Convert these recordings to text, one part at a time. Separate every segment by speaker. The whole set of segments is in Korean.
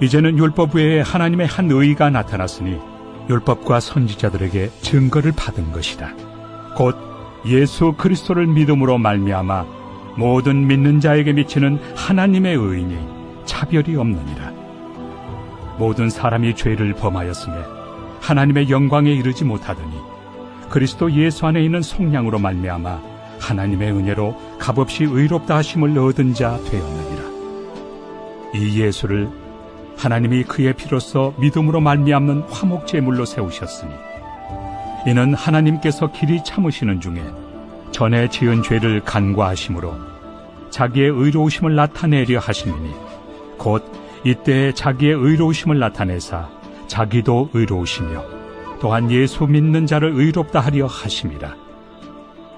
Speaker 1: 이제는 율법 외에 하나님의 한 의가 나타났으니 율법과 선지자들에게 증거를 받은 것이다. 곧 예수 그리스도를 믿음으로 말미암아 모든 믿는 자에게 미치는 하나님의 의인이 차별이 없느니라. 모든 사람이 죄를 범하였음에 하나님의 영광에 이르지 못하더니 그리스도 예수 안에 있는 속량으로 말미암아 하나님의 은혜로 값없이 의롭다 하심을 얻은 자 되었느니라. 이 예수를 하나님이 그의 피로써 믿음으로 말미암는 화목제물로 세우셨으니 이는 하나님께서 길이 참으시는 중에 전에 지은 죄를 간과하심으로 자기의 의로우심을 나타내려 하심이니 곧 이때에 자기의 의로우심을 나타내사 자기도 의로우시며 또한 예수 믿는 자를 의롭다 하려 하심이라.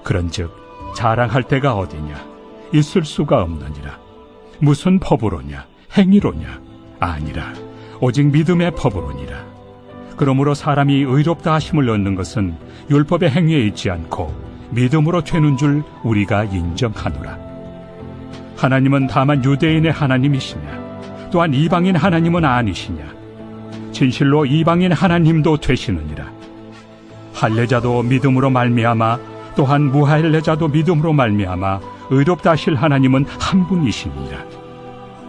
Speaker 1: 그런즉 자랑할 데가 어디냐? 있을 수가 없느니라. 무슨 법으로냐? 행위로냐? 아니라 오직 믿음의 법으로니라. 그러므로 사람이 의롭다 하심을 얻는 것은 율법의 행위에 있지 않고 믿음으로 되는 줄 우리가 인정하노라. 하나님은 다만 유대인의 하나님이시냐? 또한 이방인 하나님은 아니시냐? 진실로 이방인 하나님도 되시느니라. 할례자도 믿음으로 말미암아 또한 무할례자도 믿음으로 말미암아 의롭다 하실 하나님은 한 분이시니라.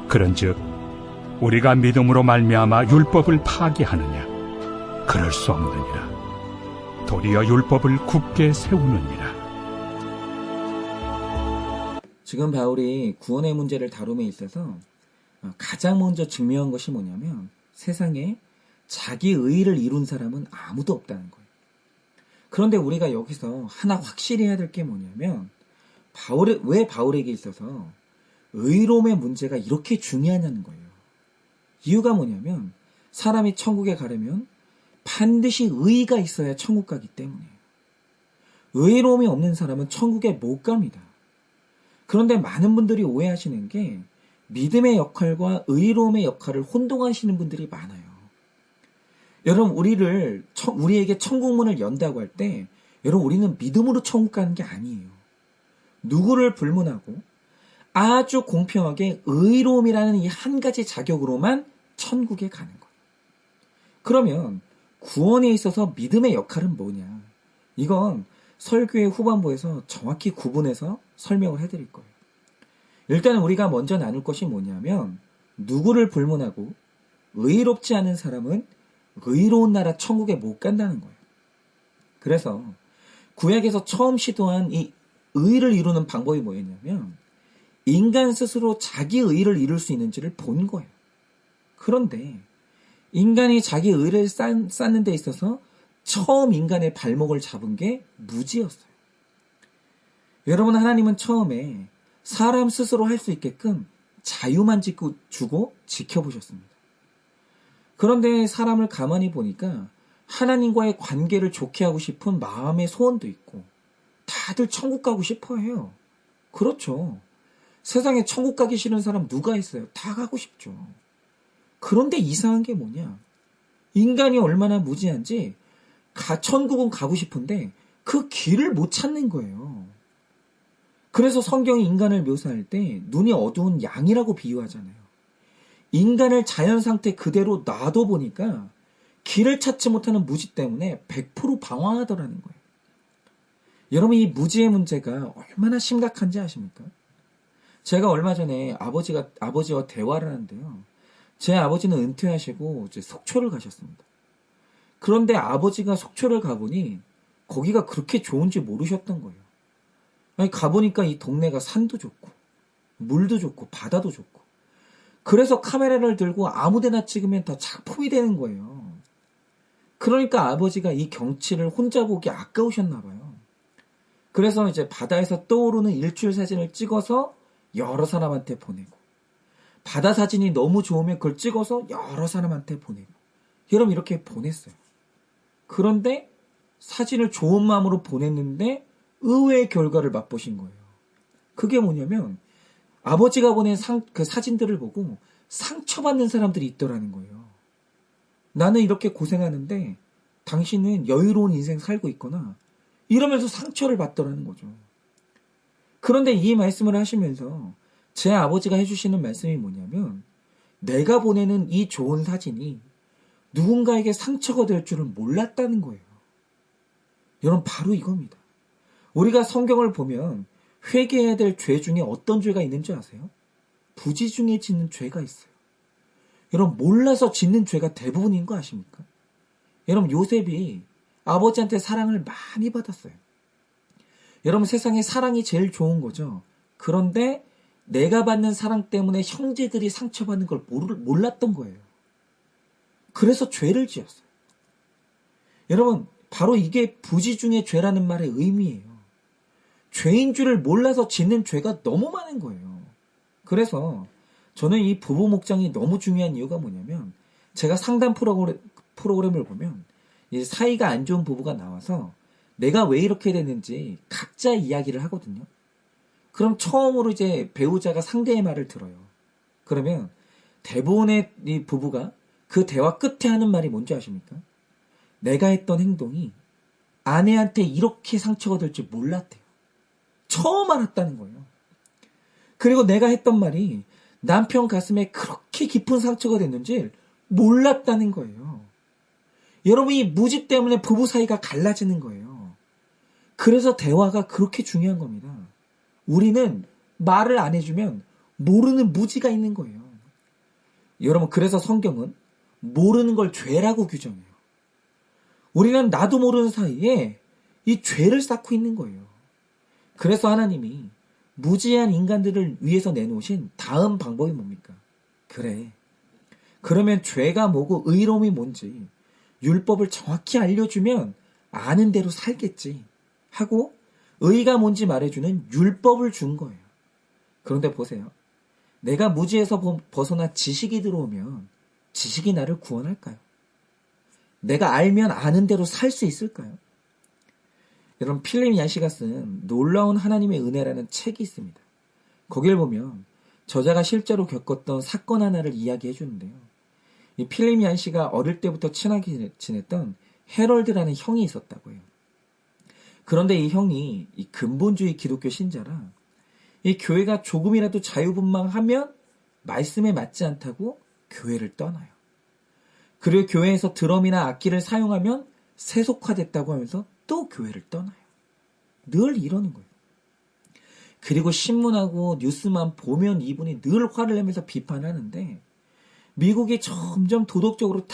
Speaker 1: 그런즉 우리가 믿음으로 말미암아 율법을 파기하느냐? 그럴 수 없느니라. 도리어 율법을 굳게 세우느니라.
Speaker 2: 지금 바울이 구원의 문제를 다룸에 있어서 가장 먼저 증명한 것이 뭐냐면 세상에 자기 의의를 이룬 사람은 아무도 없다는 거예요. 그런데 우리가 여기서 하나 확실히 해야 될 게 뭐냐면 왜 바울에게 있어서 의로움의 문제가 이렇게 중요하냐는 거예요. 이유가 뭐냐면 사람이 천국에 가려면 반드시 의의가 있어야 천국 가기 때문에 의로움이 없는 사람은 천국에 못 갑니다. 그런데 많은 분들이 오해하시는 게 믿음의 역할과 의로움의 역할을 혼동하시는 분들이 많아요. 여러분 우리에게 천국문을 연다고 할 때 여러분 우리는 믿음으로 천국 가는 게 아니에요. 누구를 불문하고 아주 공평하게 의로움이라는 이 한 가지 자격으로만 천국에 가는 거예요. 그러면 구원에 있어서 믿음의 역할은 뭐냐? 이건 설교의 후반부에서 정확히 구분해서 설명을 해드릴 거예요. 일단 우리가 먼저 나눌 것이 뭐냐면 누구를 불문하고 의롭지 않은 사람은 의로운 나라 천국에 못 간다는 거예요. 그래서 구약에서 처음 시도한 이 의를 이루는 방법이 뭐였냐면 인간 스스로 자기 의를 이룰 수 있는지를 본 거예요. 그런데 인간이 자기 의를 쌓는 데 있어서 처음 인간의 발목을 잡은 게 무지였어요. 여러분 하나님은 처음에 사람 스스로 할 수 있게끔 자유만 주고 지켜보셨습니다. 그런데 사람을 가만히 보니까 하나님과의 관계를 좋게 하고 싶은 마음의 소원도 있고 다들 천국 가고 싶어 해요. 그렇죠. 세상에 천국 가기 싫은 사람 누가 있어요? 다 가고 싶죠. 그런데 이상한 게 뭐냐? 인간이 얼마나 무지한지 천국은 가고 싶은데 그 길을 못 찾는 거예요. 그래서 성경이 인간을 묘사할 때 눈이 어두운 양이라고 비유하잖아요. 인간을 자연 상태 그대로 놔둬 보니까 길을 찾지 못하는 무지 때문에 100% 방황하더라는 거예요. 여러분 이 무지의 문제가 얼마나 심각한지 아십니까? 제가 얼마 전에 아버지와 대화를 하는데요. 제 아버지는 은퇴하시고 이제 속초를 가셨습니다. 그런데 아버지가 속초를 가보니 거기가 그렇게 좋은지 모르셨던 거예요. 아니 가보니까 이 동네가 산도 좋고 물도 좋고 바다도 좋고 그래서 카메라를 들고 아무데나 찍으면 다 작품이 되는 거예요. 그러니까 아버지가 이 경치를 혼자 보기 아까우셨나 봐요. 그래서 이제 바다에서 떠오르는 일출 사진을 찍어서 여러 사람한테 보내고 바다 사진이 너무 좋으면 그걸 찍어서 여러 사람한테 보내고 여러분 이렇게 보냈어요. 그런데 사진을 좋은 마음으로 보냈는데 의외의 결과를 맛보신 거예요. 그게 뭐냐면 아버지가 보낸 그 사진들을 보고 상처받는 사람들이 있더라는 거예요. 나는 이렇게 고생하는데 당신은 여유로운 인생 살고 있거나 이러면서 상처를 받더라는 거죠. 그런데 이 말씀을 하시면서 제 아버지가 해주시는 말씀이 뭐냐면 내가 보내는 이 좋은 사진이 누군가에게 상처가 될 줄은 몰랐다는 거예요. 여러분, 바로 이겁니다. 우리가 성경을 보면 회개해야 될 죄 중에 어떤 죄가 있는 줄 아세요? 부지 중에 짓는 죄가 있어요. 여러분, 몰라서 짓는 죄가 대부분인 거 아십니까? 여러분, 요셉이 아버지한테 사랑을 많이 받았어요. 여러분, 세상에 사랑이 제일 좋은 거죠. 그런데 내가 받는 사랑 때문에 형제들이 상처받는 걸 몰랐던 거예요. 그래서 죄를 지었어요. 여러분, 바로 이게 부지 중에 죄라는 말의 의미예요. 죄인 줄을 몰라서 짓는 죄가 너무 많은 거예요. 그래서 저는 이 부부 목장이 너무 중요한 이유가 뭐냐면, 제가 상담 프로그램을 보면 이 사이가 안 좋은 부부가 나와서 내가 왜 이렇게 됐는지 각자 이야기를 하거든요. 그럼 처음으로 이제 배우자가 상대의 말을 들어요. 그러면 대부분의 이 부부가 그 대화 끝에 하는 말이 뭔지 아십니까? 내가 했던 행동이 아내한테 이렇게 상처가 될 줄 몰랐대요. 처음 알았다는 거예요. 그리고 내가 했던 말이 남편 가슴에 그렇게 깊은 상처가 됐는지 몰랐다는 거예요. 여러분, 이 무지 때문에 부부 사이가 갈라지는 거예요. 그래서 대화가 그렇게 중요한 겁니다. 우리는 말을 안 해주면 모르는 무지가 있는 거예요. 여러분, 그래서 성경은 모르는 걸 죄라고 규정해요. 우리는 나도 모르는 사이에 이 죄를 쌓고 있는 거예요. 그래서 하나님이 무지한 인간들을 위해서 내놓으신 다음 방법이 뭡니까? 그래, 그러면 죄가 뭐고 의로움이 뭔지 율법을 정확히 알려주면 아는 대로 살겠지 하고 의가 뭔지 말해주는 율법을 준 거예요. 그런데 보세요. 내가 무지에서 벗어나 지식이 들어오면 지식이 나를 구원할까요? 내가 알면 아는 대로 살 수 있을까요? 여러분, 필립 얀시가 쓴 놀라운 하나님의 은혜라는 책이 있습니다. 거기를 보면 저자가 실제로 겪었던 사건 하나를 이야기해 주는데요. 이 필립 얀시가 어릴 때부터 친하게 지냈던 해럴드라는 형이 있었다고 해요. 그런데 이 형이 이 근본주의 기독교 신자라 이 교회가 조금이라도 자유분방하면 말씀에 맞지 않다고 교회를 떠나요. 그리고 교회에서 드럼이나 악기를 사용하면 세속화됐다고 하면서 또 교회를 떠나요. 늘 이러는 거예요. 그리고 신문하고 뉴스만 보면 이분이 늘 화를 내면서 비판하는데 미국이 점점 도덕적으로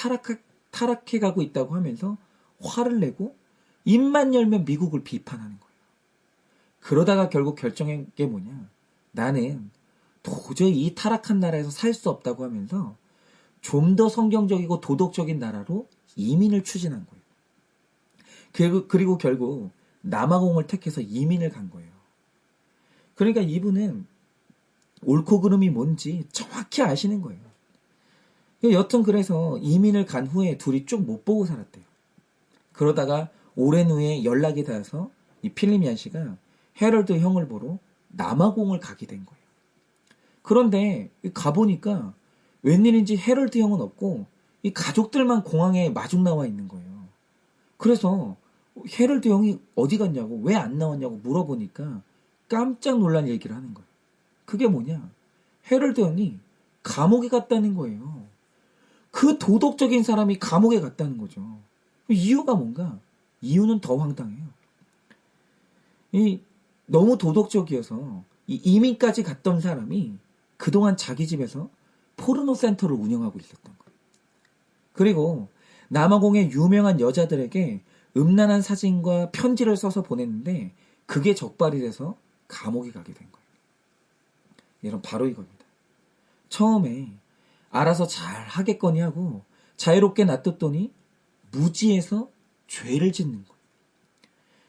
Speaker 2: 타락해가고 있다고 하면서 화를 내고 입만 열면 미국을 비판하는 거예요. 그러다가 결국 결정한 게 뭐냐? 나는 도저히 이 타락한 나라에서 살 수 없다고 하면서 좀 더 성경적이고 도덕적인 나라로 이민을 추진한 거예요. 그리고 결국 남아공을 택해서 이민을 간 거예요. 그러니까 이분은 옳고 그름이 뭔지 정확히 아시는 거예요. 여튼 그래서 이민을 간 후에 둘이 쭉 못 보고 살았대요. 그러다가 오랜 후에 연락이 닿아서 이 필립 얀시가 해럴드 형을 보러 남아공을 가게 된 거예요. 그런데 가보니까 웬일인지 해럴드 형은 없고 이 가족들만 공항에 마중 나와 있는 거예요. 그래서 해럴드 형이 어디 갔냐고, 왜 안 나왔냐고 물어보니까 깜짝 놀란 얘기를 하는 거예요. 그게 뭐냐? 해럴드 형이 감옥에 갔다는 거예요. 그 도덕적인 사람이 감옥에 갔다는 거죠. 이유가 뭔가? 이유는 더 황당해요. 너무 도덕적이어서 이민까지 갔던 사람이 그동안 자기 집에서 포르노 센터를 운영하고 있었던 거예요. 그리고 남아공의 유명한 여자들에게 음란한 사진과 편지를 써서 보냈는데 그게 적발이 돼서 감옥에 가게 된 거예요. 여러분, 바로 이겁니다. 처음에 알아서 잘 하겠거니 하고 자유롭게 놔뒀더니 무지해서 죄를 짓는 거예요.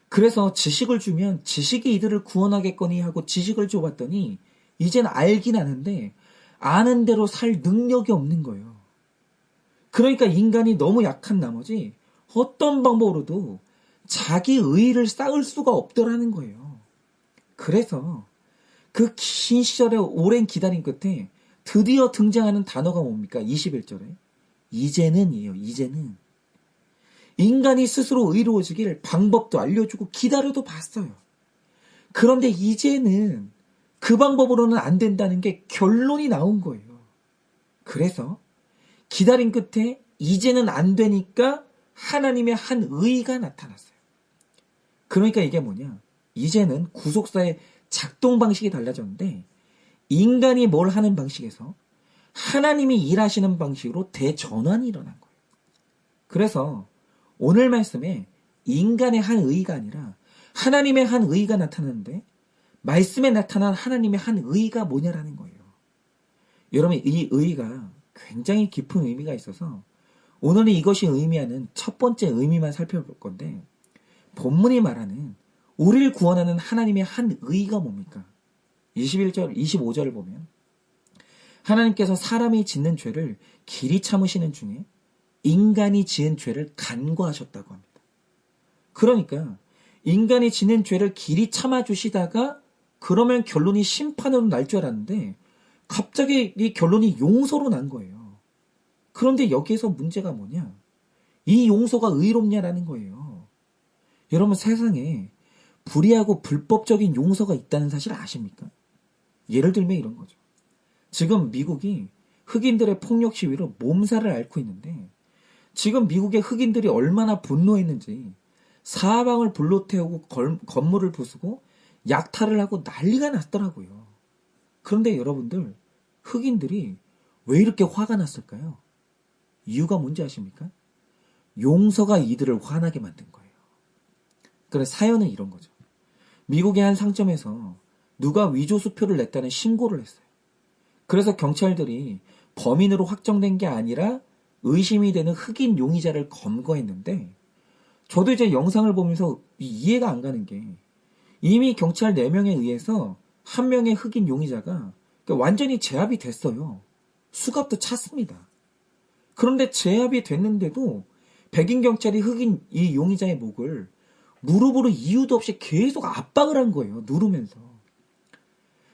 Speaker 2: 그래서 지식을 주면 지식이 이들을 구원하겠거니 하고 지식을 줘봤더니 이젠 알긴 아는데 아는 대로 살 능력이 없는 거예요. 그러니까 인간이 너무 약한 나머지 어떤 방법으로도 자기 의의를 쌓을 수가 없더라는 거예요. 그래서 그 긴 시절에 오랜 기다림 끝에 드디어 등장하는 단어가 뭡니까? 21절에 이제는이에요. 이제는. 인간이 스스로 의로워지길 방법도 알려주고 기다려도 봤어요. 그런데 이제는 그 방법으로는 안 된다는 게 결론이 나온 거예요. 그래서 기다린 끝에 이제는 안 되니까 하나님의 한 의가 나타났어요. 그러니까 이게 뭐냐? 이제는 구속사의 작동 방식이 달라졌는데 인간이 뭘 하는 방식에서 하나님이 일하시는 방식으로 대전환이 일어난 거예요. 그래서 오늘 말씀에 인간의 한 의가 아니라 하나님의 한 의가 나타나는데 말씀에 나타난 하나님의 한 의가 뭐냐라는 거예요. 여러분, 이 의가 굉장히 깊은 의미가 있어서 오늘은 이것이 의미하는 첫 번째 의미만 살펴볼 건데 본문이 말하는 우리를 구원하는 하나님의 한 의가 뭡니까? 21절, 25절을 보면 하나님께서 사람이 짓는 죄를 길이 참으시는 중에 인간이 지은 죄를 간과하셨다고 합니다. 그러니까 인간이 지는 죄를 길이 참아주시다가 그러면 결론이 심판으로 날 줄 알았는데 갑자기 이 결론이 용서로 난 거예요. 그런데 여기에서 문제가 뭐냐? 이 용서가 의롭냐라는 거예요. 여러분, 세상에 불의하고 불법적인 용서가 있다는 사실 아십니까? 예를 들면 이런 거죠. 지금 미국이 흑인들의 폭력 시위로 몸살을 앓고 있는데 지금 미국의 흑인들이 얼마나 분노했는지 사방을 불로 태우고 건물을 부수고 약탈을 하고 난리가 났더라고요. 그런데 여러분들, 흑인들이 왜 이렇게 화가 났을까요? 이유가 뭔지 아십니까? 용서가 이들을 화나게 만든 거예요. 그래서 사연은 이런 거죠. 미국의 한 상점에서 누가 위조수표를 냈다는 신고를 했어요. 그래서 경찰들이 범인으로 확정된 게 아니라 의심이 되는 흑인 용의자를 검거했는데 저도 이제 영상을 보면서 이해가 안 가는 게 이미 경찰 4명에 의해서 한 명의 흑인 용의자가 완전히 제압이 됐어요. 수갑도 찼습니다. 그런데 제압이 됐는데도 백인 경찰이 흑인 이 용의자의 목을 무릎으로 이유도 없이 계속 압박을 한 거예요. 누르면서.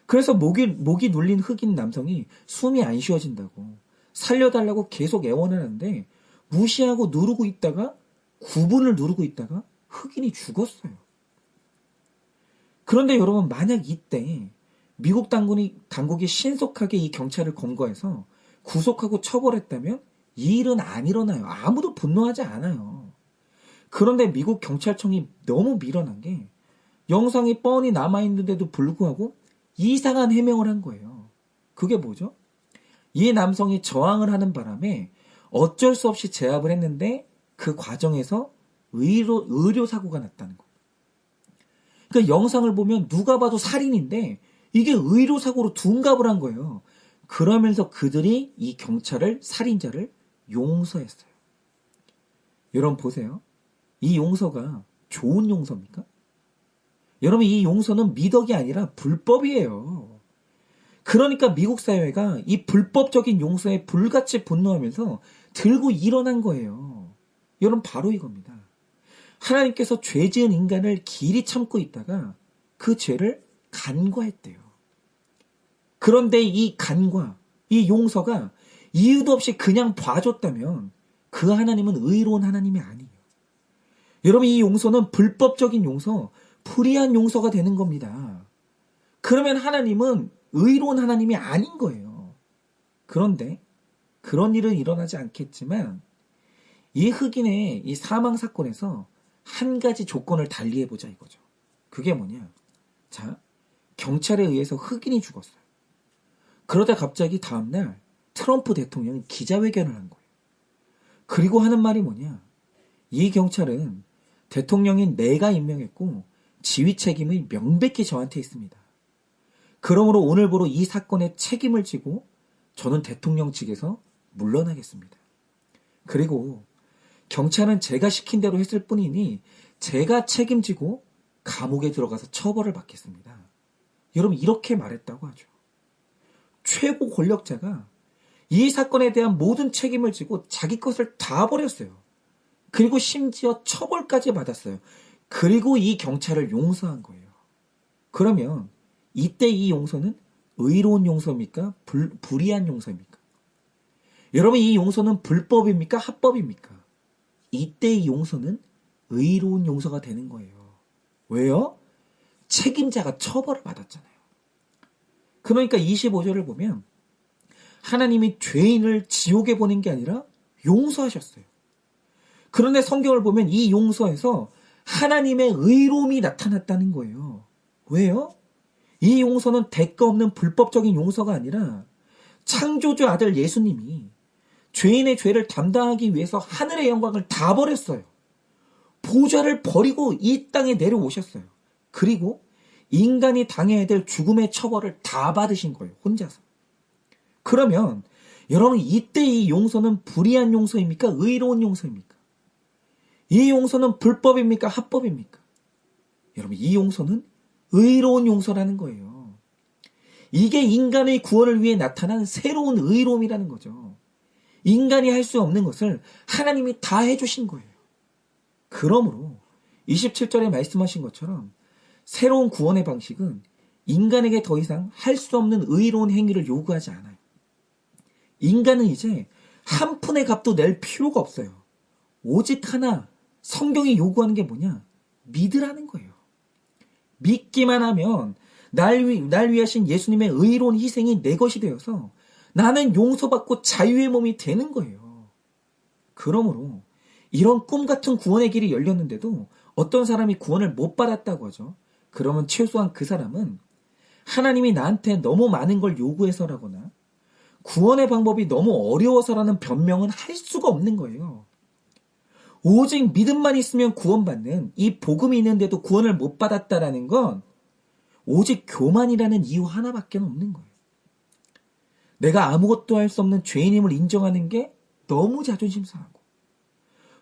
Speaker 2: 그래서 목이 눌린 흑인 남성이 숨이 안 쉬어진다고 살려달라고 계속 애원을 하는데 무시하고 누르고 있다가 9분을 누르고 있다가 흑인이 죽었어요. 그런데 여러분, 만약 이때 미국 당국이 신속하게 이 경찰을 검거해서 구속하고 처벌했다면 이 일은 안 일어나요. 아무도 분노하지 않아요. 그런데 미국 경찰청이 너무 밀어난 게 영상이 뻔히 남아있는데도 불구하고 이상한 해명을 한 거예요. 그게 뭐죠? 이 남성이 저항을 하는 바람에 어쩔 수 없이 제압을 했는데 그 과정에서 의료사고가 났다는 거예요. 그러니까 영상을 보면 누가 봐도 살인인데 이게 의료사고로 둔갑을 한 거예요. 그러면서 그들이 이 살인자를 용서했어요. 여러분 보세요. 이 용서가 좋은 용서입니까? 여러분, 이 용서는 미덕이 아니라 불법이에요. 그러니까 미국 사회가 이 불법적인 용서에 불같이 분노하면서 들고 일어난 거예요. 여러분, 바로 이겁니다. 하나님께서 죄 지은 인간을 길이 참고 있다가 그 죄를 간과했대요. 그런데 이 간과, 이 용서가 이유도 없이 그냥 봐줬다면 그 하나님은 의로운 하나님이 아니에요. 여러분, 이 용서는 불법적인 용서, 불의한 용서가 되는 겁니다. 그러면 하나님은 의로운 하나님이 아닌 거예요. 그런데 그런 일은 일어나지 않겠지만 이 흑인의 이 사망 사건에서 한 가지 조건을 달리해보자 이거죠. 그게 뭐냐? 자, 경찰에 의해서 흑인이 죽었어요. 그러다 갑자기 다음날 트럼프 대통령이 기자회견을 한 거예요. 그리고 하는 말이 뭐냐? 이 경찰은 대통령인 내가 임명했고 지휘 책임이 명백히 저한테 있습니다. 그러므로 오늘부로 이 사건의 책임을 지고 저는 대통령 측에서 물러나겠습니다. 그리고 경찰은 제가 시킨 대로 했을 뿐이니 제가 책임지고 감옥에 들어가서 처벌을 받겠습니다. 여러분, 이렇게 말했다고 하죠. 최고 권력자가 이 사건에 대한 모든 책임을 지고 자기 것을 다 버렸어요. 그리고 심지어 처벌까지 받았어요. 그리고 이 경찰을 용서한 거예요. 그러면 이때 이 용서는 의로운 용서입니까? 불의한 용서입니까? 여러분, 이 용서는 불법입니까? 합법입니까? 이때 이 용서는 의로운 용서가 되는 거예요. 왜요? 책임자가 처벌을 받았잖아요. 그러니까 25절을 보면 하나님이 죄인을 지옥에 보낸 게 아니라 용서하셨어요. 그런데 성경을 보면 이 용서에서 하나님의 의로움이 나타났다는 거예요. 왜요? 이 용서는 대가 없는 불법적인 용서가 아니라 창조주 아들 예수님이 죄인의 죄를 담당하기 위해서 하늘의 영광을 다 버렸어요. 보좌를 버리고 이 땅에 내려오셨어요. 그리고 인간이 당해야 될 죽음의 처벌을 다 받으신 거예요. 혼자서. 그러면 여러분 이때 이 용서는 불의한 용서입니까? 의로운 용서입니까? 이 용서는 불법입니까? 합법입니까? 여러분 이 용서는 의로운 용서라는 거예요. 이게 인간의 구원을 위해 나타난 새로운 의로움이라는 거죠. 인간이 할 수 없는 것을 하나님이 다 해주신 거예요. 그러므로 27절에 말씀하신 것처럼 새로운 구원의 방식은 인간에게 더 이상 할 수 없는 의로운 행위를 요구하지 않아요. 인간은 이제 한 푼의 값도 낼 필요가 없어요. 오직 하나 성경이 요구하는 게 뭐냐? 믿으라는 거예요. 믿기만 하면 날 위하신 예수님의 의로운 희생이 내 것이 되어서 나는 용서받고 자유의 몸이 되는 거예요. 그러므로 이런 꿈 같은 구원의 길이 열렸는데도 어떤 사람이 구원을 못 받았다고 하죠. 그러면 최소한 그 사람은 하나님이 나한테 너무 많은 걸 요구해서라거나 구원의 방법이 너무 어려워서라는 변명은 할 수가 없는 거예요. 오직 믿음만 있으면 구원받는 이 복음이 있는데도 구원을 못 받았다라는 건 오직 교만이라는 이유 하나밖에 없는 거예요. 내가 아무것도 할 수 없는 죄인임을 인정하는 게 너무 자존심 상하고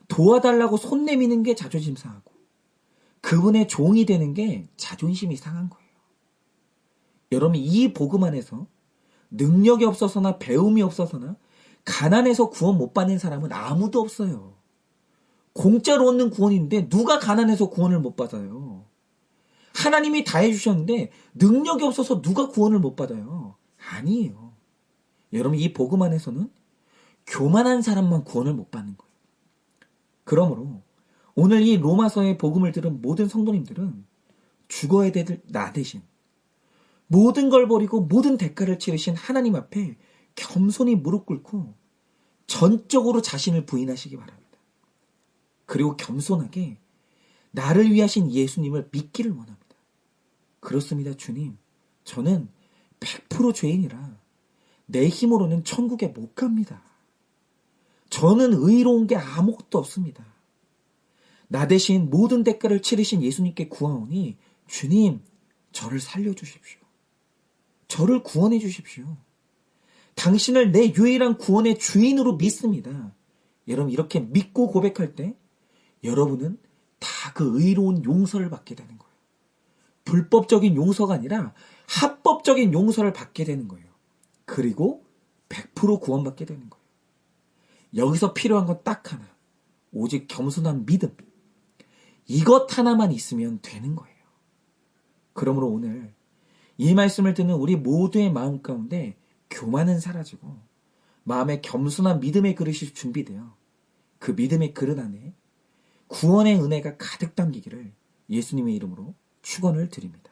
Speaker 2: 도와달라고 손 내미는 게 자존심 상하고 그분의 종이 되는 게 자존심이 상한 거예요. 여러분 이 복음 안에서 능력이 없어서나 배움이 없어서나 가난해서 구원 못 받는 사람은 아무도 없어요. 공짜로 얻는 구원인데 누가 가난해서 구원을 못 받아요? 하나님이 다 해주셨는데 능력이 없어서 누가 구원을 못 받아요? 아니에요. 여러분 이 복음 안에서는 교만한 사람만 구원을 못 받는 거예요. 그러므로 오늘 이 로마서의 복음을 들은 모든 성도님들은 죽어야 될 나 대신 모든 걸 버리고 모든 대가를 치르신 하나님 앞에 겸손히 무릎 꿇고 전적으로 자신을 부인하시기 바랍니다. 그리고 겸손하게 나를 위하신 예수님을 믿기를 원합니다. 그렇습니다, 주님. 저는 100% 죄인이라 내 힘으로는 천국에 못 갑니다. 저는 의로운 게 아무것도 없습니다. 나 대신 모든 대가를 치르신 예수님께 구하오니 주님, 저를 살려주십시오. 저를 구원해 주십시오. 당신을 내 유일한 구원의 주인으로 믿습니다. 여러분 이렇게 믿고 고백할 때 여러분은 다 그 의로운 용서를 받게 되는 거예요. 불법적인 용서가 아니라 합법적인 용서를 받게 되는 거예요. 그리고 100% 구원받게 되는 거예요. 여기서 필요한 건 딱 하나. 오직 겸손한 믿음. 이것 하나만 있으면 되는 거예요. 그러므로 오늘 이 말씀을 듣는 우리 모두의 마음 가운데 교만은 사라지고 마음에 겸손한 믿음의 그릇이 준비되어 그 믿음의 그릇 안에 구원의 은혜가 가득 담기기를 예수님의 이름으로 축원을 드립니다.